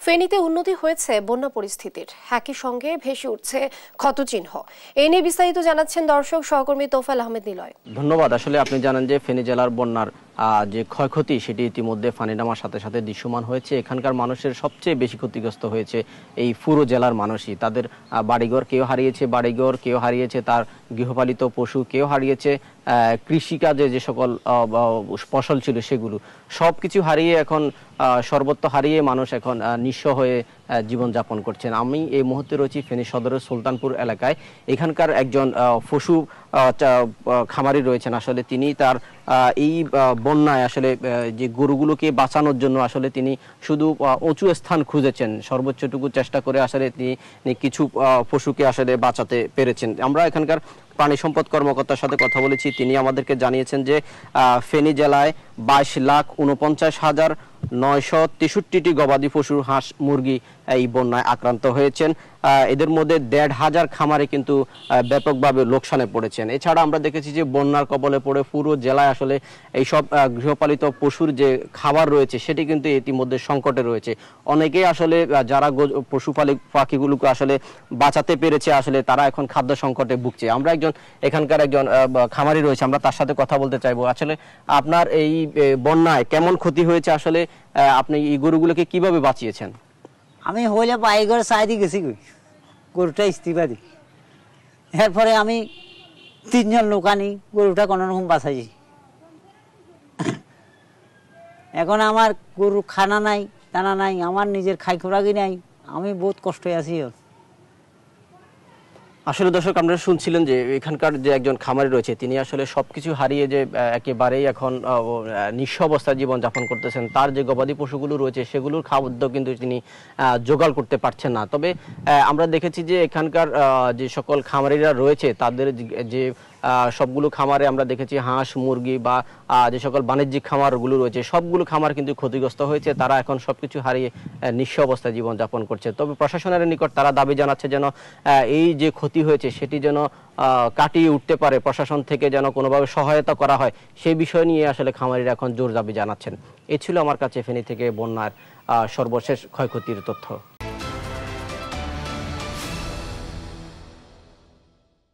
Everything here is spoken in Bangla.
ফেনীতে উন্নতি হয়েছে বন্যা পরিস্থিতির, একই সঙ্গে ভেসে উঠছে ক্ষতচিহ্ন। এই নিয়ে বিস্তারিত জানাচ্ছেন দর্শক সহকর্মী তোফায়েল আহমেদ নিলয়। ধন্যবাদ। আসলে আপনি জানেন যে ফেনী জেলার বন্যার যে ক্ষয়ক্ষতি সেটি ইতিমধ্যে পানি নামার সাথে সাথে দৃশ্যমান হয়েছে। এখানকার মানুষের সবচেয়ে বেশি ক্ষতিগ্রস্ত হয়েছে এই পুরো জেলার মানুষই। তাদের বাড়িঘর, কেউ হারিয়েছে বাড়িঘর, কেউ হারিয়েছে তার গৃহপালিত পশু, কেউ হারিয়েছে কৃষিকাজে যে সকল ফসল ছিল সেগুলো সব কিছু হারিয়ে এখন সর্বত্র হারিয়ে মানুষ এখন নিঃস্ব হয়ে জীবনযাপন করছেন। আমি এই মুহূর্তে রয়েছি ফেনী সদরের সুলতানপুর এলাকায়। এখানকার একজন পশু খামারি রয়েছেন। আসলে তিনি তার এই বন্যায় আসলে যে গরুগুলোকে বাঁচানোর জন্য আসলে তিনি শুধু উঁচু স্থান খুঁজেছেন, সর্বোচ্চটুকু চেষ্টা করে আসলে তিনি কিছু পশুকে আসলে বাঁচাতে পেরেছেন। আমরা এখানকার প্রাণী সম্পদ কর্মকর্তার সাথে কথা বলেছি। তিনি আমাদেরকে জানিয়েছেন যে ফেনী জেলায় 22,49,963টি গবাদি পশু, হাঁস, মুরগি এই বন্যায় আক্রান্ত হয়েছেন। এদের মধ্যে 1,500 খামারে কিন্তু ব্যাপকভাবে লোকসানে পড়েছেন। এছাড়া আমরা দেখেছি যে বন্যার কবলে পড়ে পুরো জেলায় আসলে এইসব গৃহপালিত পশুর যে খাবার রয়েছে সেটি কিন্তু ইতিমধ্যে সংকটে রয়েছে। অনেকেই আসলে যারা পাখিগুলোকে আসলে বাঁচাতে পেরেছে আসলে তারা এখন খাদ্য সংকটে ভুগছে। আমরা এখানকার একজন খামারি রয়েছে, আমরা তার সাথে কথা বলতে চাইবো। আসলে আপনার এই বন্যায় কেমন ক্ষতি হয়েছে, আসলে আপনি এই গরুগুলোকে কিভাবে বাঁচিয়েছেন? আমি হইলে বাইগর সাইডে গেছি, গরুটা ইস্তিফা দিই। এরপরে আমি 3 জন লোক আনি গরুটা কোনো রকম বাঁচাইছি। এখন আমার গরু খানা নাই, দানা নাই, আমার নিজের খাই খোরাকি নাই, আমি বহুত কষ্টে আছি। আসলে দর্শক, আপনারা শুনছিলেন যে এখানকার যে একজন খামারি রয়েছে তিনি আসলে সবকিছু হারিয়ে যে একেবারেই এখন নিঃস্ব অবস্থায় জীবনযাপন করতেছেন। তার যে গবাদি পশুগুলো রয়েছে সেগুলোর খাদ্য কিন্তু তিনি জোগাড় করতে পারছেন না। তবে আমরা দেখেছি যে এখানকার যে সকল খামারিরা রয়েছে তাদের যে সবগুলো খামারে আমরা দেখেছি হাঁস, মুরগি বা যে সকল বাণিজ্যিক খামারগুলো রয়েছে সবগুলো খামার কিন্তু ক্ষতিগ্রস্ত হয়েছে। তারা এখন সবকিছু হারিয়ে নিঃস্ব অবস্থায় জীবনযাপন করছে। তবে প্রশাসনের নিকট তারা দাবি জানাচ্ছে যেন এই যে ক্ষতি হয়েছে সেটি যেন কাটিয়ে উঠতে পারে, প্রশাসন থেকে যেন কোনোভাবে সহায়তা করা হয়, সেই বিষয় নিয়ে আসলে খামারিরা এখন জোর দাবি জানাচ্ছেন। এই ছিল আমার কাছে ফেনী থেকে বন্যার সর্বশেষ ক্ষয়ক্ষতির তথ্য।